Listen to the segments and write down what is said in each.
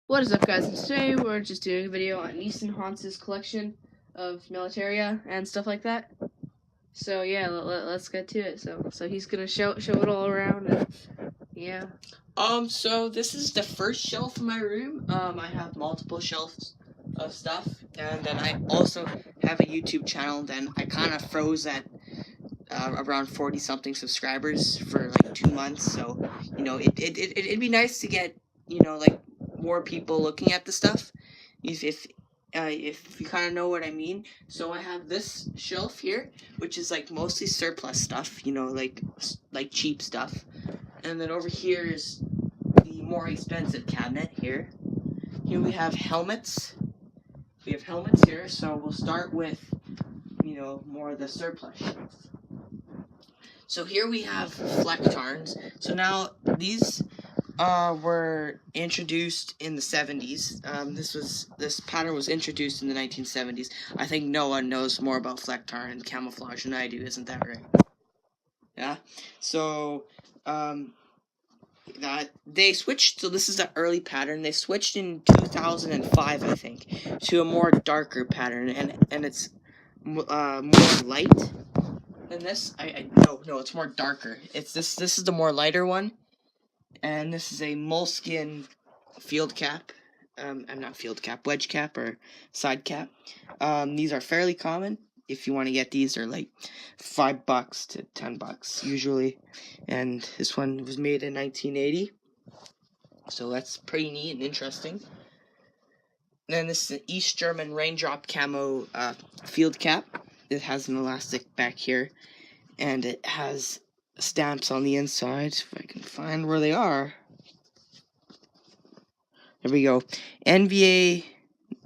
What is up, guys? And today we're just doing a video on Easton Honc's collection of militaria and stuff like that. So yeah, let's get to it. So he's gonna show it all around. And, yeah. So this is the first shelf in my room. I have multiple shelves of stuff, and then I also have a YouTube channel. Then I kind of froze at around 40 something subscribers for like 2 months. So it'd be nice to get like more people looking at the stuff, if you kind of know what I mean. So I have this shelf here, which is like mostly surplus stuff, like cheap stuff. And then over here is the more expensive cabinet here. Here we have helmets. We have helmets here, so we'll start with, more of the surplus shelf. So here we have Flectarns. So now these were introduced in the 70s. This pattern was introduced in the 1970s. I think no one knows more about Flectarn and camouflage than I do, isn't that right? Yeah. So they switched. So this is the early pattern. They switched in 2005, I think, to a more darker pattern, and it's more light than this. No, it's more darker. It's this. This is the more lighter one. And this is a moleskin field cap. I'm not field cap, wedge cap or side cap. These are fairly common. If you want to get these, they're like $5 to $10 usually. And this one was made in 1980. So that's pretty neat and interesting. Then this is an East German raindrop camo field cap. It has an elastic back here, and it has stamps on the inside. If I can find where they are. There we go. NVA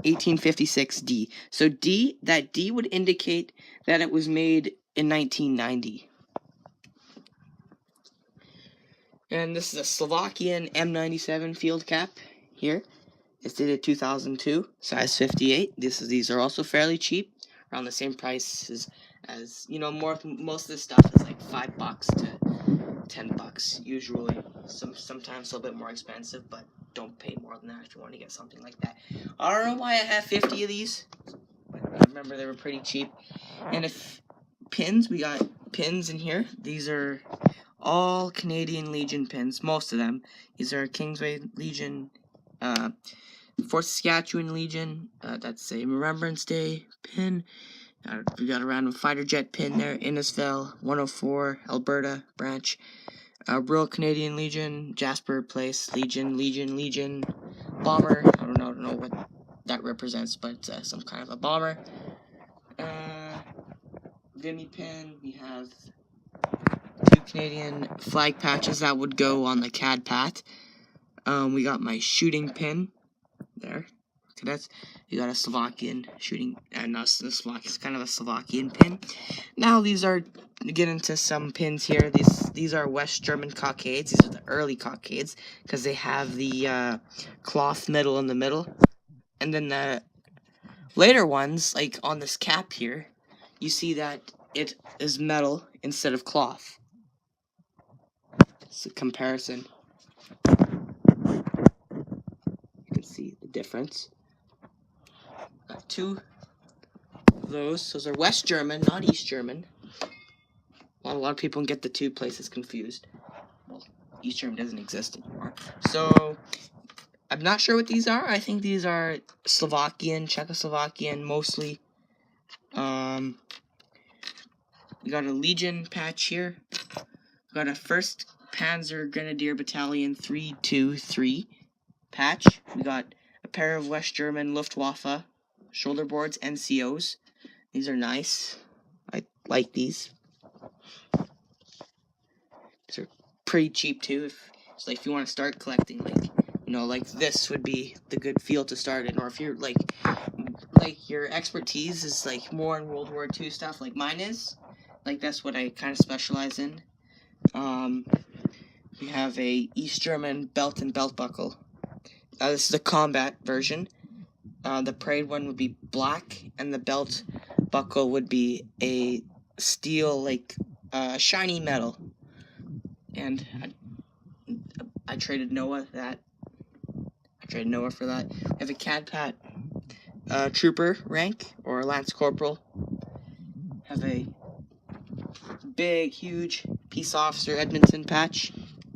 1856D. So that D would indicate that it was made in 1990. And this is a Slovakian M97 field cap here. It's dated 2002, size 58. These are also fairly cheap, around the same price as most of this stuff is like $5 to $10 usually. Sometimes a little bit more expensive, but don't pay more than that if you want to get something like that. I don't know why I have 50 of these, but I remember they were pretty cheap. And if pins, we got pins in here. These are all Canadian Legion pins, most of them. These are Kingsway Legion, 4th Saskatchewan Legion. That's a Remembrance Day pin. We got a random fighter jet pin there. Innisfell, 104, Alberta branch. Royal Canadian Legion, Jasper Place, Legion, bomber. I don't know what that represents, but some kind of a bomber. Vimy pin. We have 2 Canadian flag patches that would go on the CAD pat. We got my shooting pin there. Cadets. You got a Slovakian shooting, and not Slovakian. It's kind of a Slovakian pin. Now these are get into some pins here. These are West German cockades. These are the early cockades because they have the cloth medal in the middle, and then the later ones, like on this cap here, you see that it is metal instead of cloth. It's a comparison. You can see the difference. Got 2 of those. Those are West German, not East German. A lot of people get the 2 places confused. Well, East German doesn't exist anymore. So, I'm not sure what these are. I think these are Slovakian, Czechoslovakian, mostly. We got a Legion patch here. We got a 1st Panzer Grenadier Battalion 323 patch. We got a pair of West German Luftwaffe shoulder boards, NCOs. These are nice. I like these. These are pretty cheap too. If you want to start collecting, like this would be the good field to start in. Or if you're like your expertise is like more in World War II stuff, like mine is. Like that's what I kind of specialize in. We have a East German belt and belt buckle. This is the combat version. The parade one would be black, and the belt buckle would be a steel, shiny metal. And I traded Noah that. I trade Noah for that. We have a Cadpat Trooper rank, or Lance Corporal. Have a big, huge Peace Officer Edmonton patch.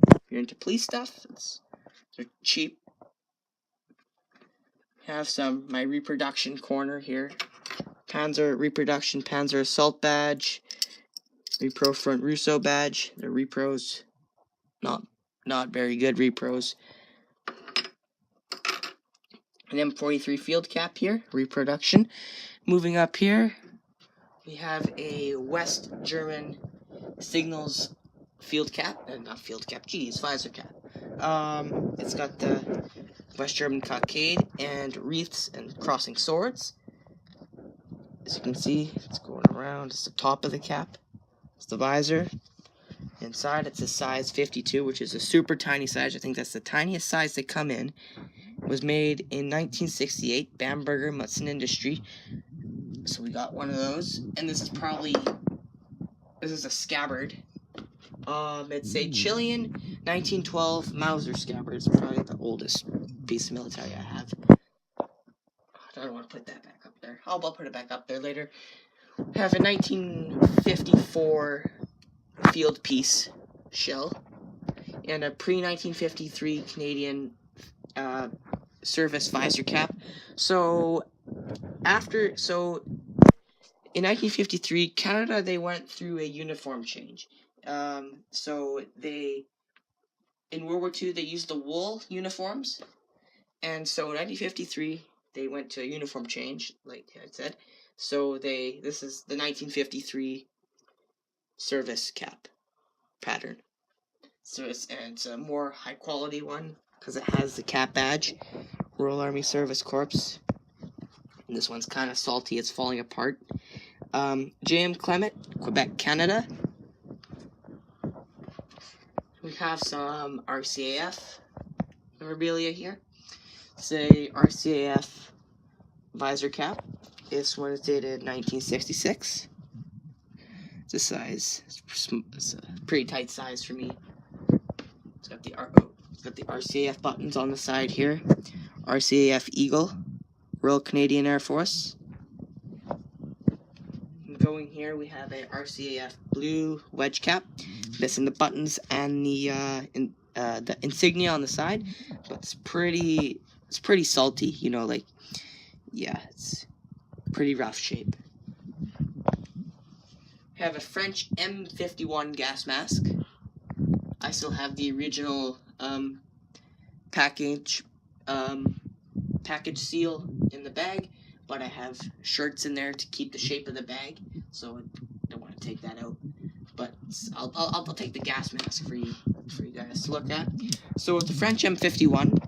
If you're into police stuff, they're cheap. Have my reproduction corner here. Panzer Reproduction Panzer Assault badge. Repro Front Russo badge. The repros, not very good repros. An M43 field cap here, reproduction. Moving up here, we have a West German Signals field cap, not field cap, geez, visor cap. It's got the West German cockade and wreaths and crossing swords. As you can see, it's going around. It's the top of the cap. It's the visor. Inside, it's a size 52, which is a super tiny size. I think that's the tiniest size they come in. It was made in 1968, Bamberger Mutzen Industry. So we got one of those, and this is a scabbard. It's a Chilean 1912 Mauser scabbard. It's probably the oldest piece of military I have. I don't want to put that back up there. I'll put it back up there later. I have a 1954 field piece shell and a pre-1953 Canadian service visor cap. So in 1953, Canada, they went through a uniform change. So in World War II, they used the wool uniforms. And so in 1953, they went to a uniform change, like I said. So this is the 1953 service cap pattern. So it's a more high quality one because it has the cap badge, Royal Army Service Corps. And this one's kind of salty, it's falling apart. J.M. Clement, Quebec, Canada. We have some RCAF memorabilia here. It's a RCAF visor cap. This one is dated 1966. It's a size, it's a pretty tight size for me. It's got the RCAF buttons on the side here. RCAF Eagle, Royal Canadian Air Force. Going here, we have a RCAF blue wedge cap, missing the buttons and the insignia on the side, but it's pretty salty, you know, like, yeah, it's pretty rough shape. We have a French M51 gas mask. I still have the original package seal in the bag, but I have shirts in there to keep the shape of the bag, so I don't want to take that out. But I'll take the gas mask for you guys to look at. So with the French M51,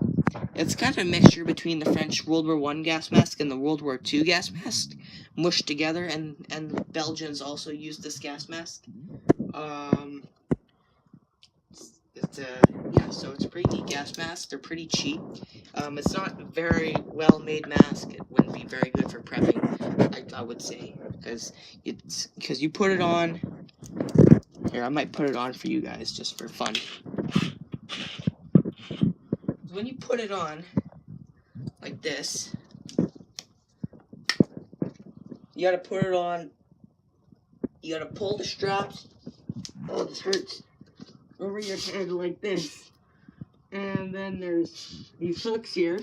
it's kind of a mixture between the French World War I gas mask and the World War II gas mask, mushed together, and the Belgians also used this gas mask. So it's a pretty neat gas mask. They're pretty cheap. It's not a very well-made mask. It wouldn't be very good for prepping, I would say, because you put it on. Here, I might put it on for you guys just for fun. When you put it on like this, you gotta put it on. You gotta pull the straps. Oh, this hurts. Over your head like this. And then there's these hooks here.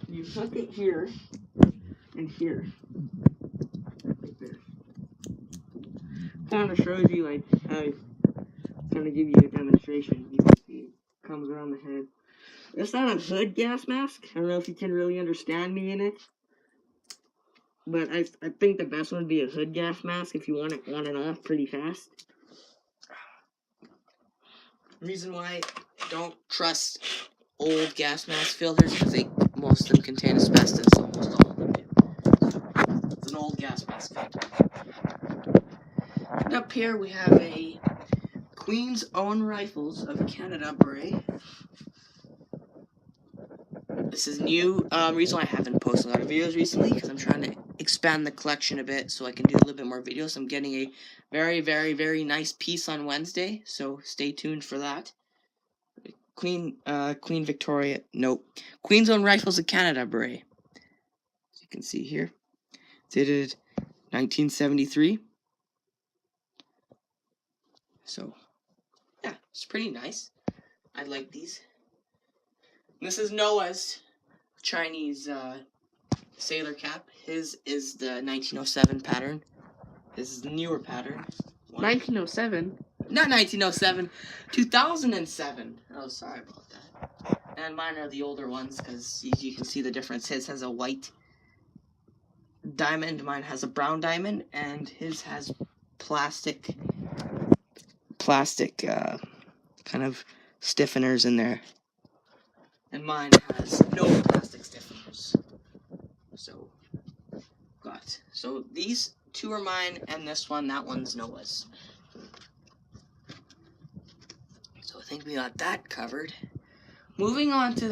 You hook it here and here. Like this. Kind of shows you like how, kind of give you a demonstration. You can see it comes around the head. It's not a hood gas mask. I don't know if you can really understand me in it. But I think the best one would be a hood gas mask if you want it on and off pretty fast. Reason why I don't trust old gas mask filters is most of them contain asbestos. Almost all of them do. So it's an old gas mask filter. And up here we have a Queen's Own Rifles of Canada beret. This is new. Reason why I haven't posted a lot of videos recently because I'm trying to expand the collection a bit so I can do a little bit more videos. I'm getting a very, very, very nice piece on Wednesday, so stay tuned for that. Queen Victoria. Nope. Queen's Own Rifles of Canada beret. As you can see here, dated 1973. So, yeah, it's pretty nice. I like these. This is Noah's Chinese sailor cap. His is the 1907 pattern. This is the newer pattern. 1907? Not 1907, 2007. Oh, sorry about that. And mine are the older ones because you can see the difference. His has a white diamond, mine has a brown diamond, and his has plastic kind of stiffeners in there. And mine has no plastic stiffeners. So these two are mine, and this one, that one's Noah's. So I think we got that covered. Moving on to the